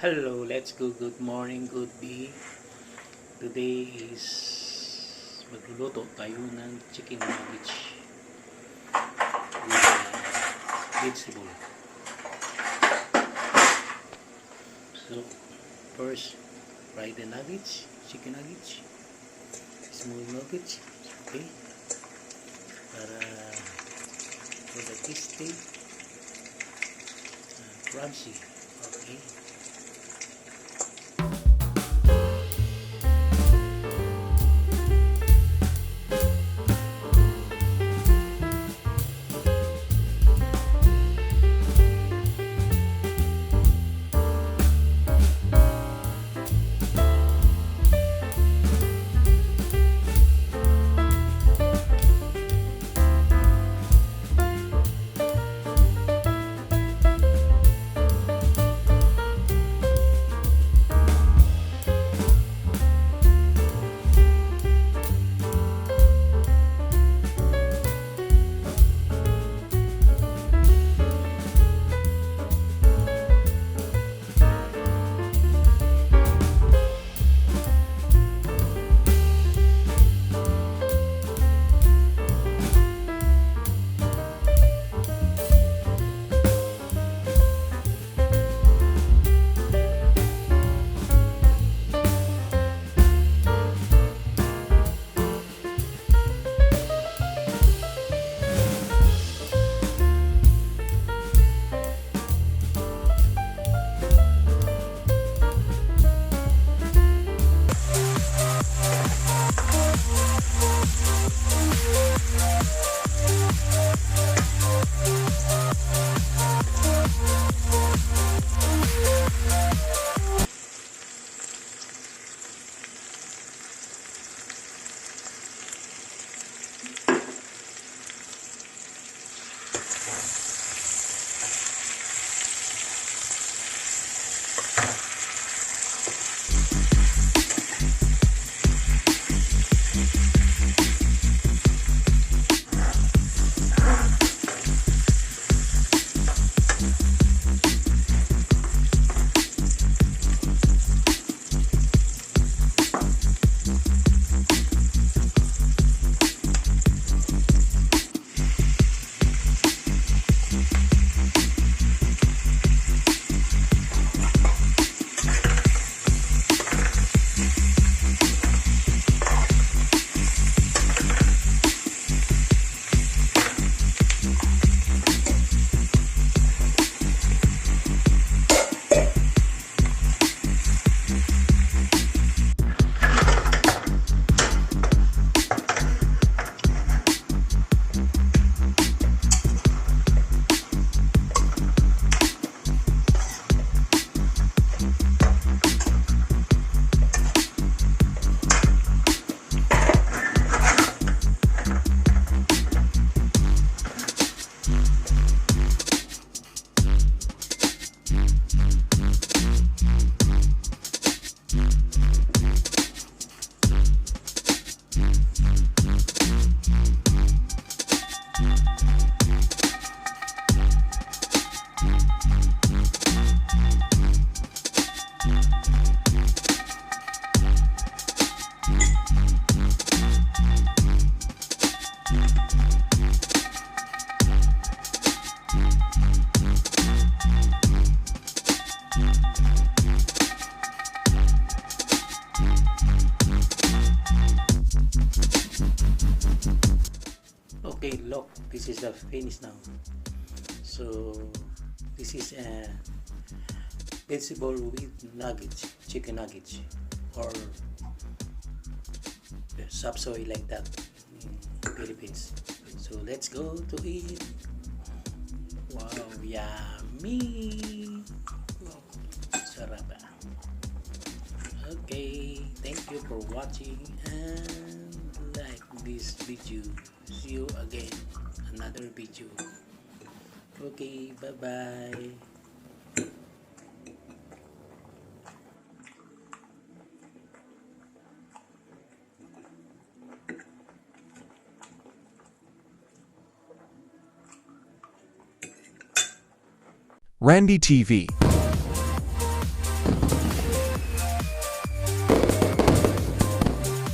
Hello, let's go. Good morning, good be. Today is magluluto tayo ng chicken nuggets with vegetable. So, first, fry the nuggets, chicken nuggets, small nuggets, okay? Para for the tasty, crunchy, okay? Okay, look, this is the finish now. So this is a vegetable with nuggets, chicken nuggets, or suey like that in Philippines. So let's go to eat. Wow, yummy! Wow, sarap. Okay, thank you for watching and like this video. See you again another video. Okay, bye bye. Randy TV.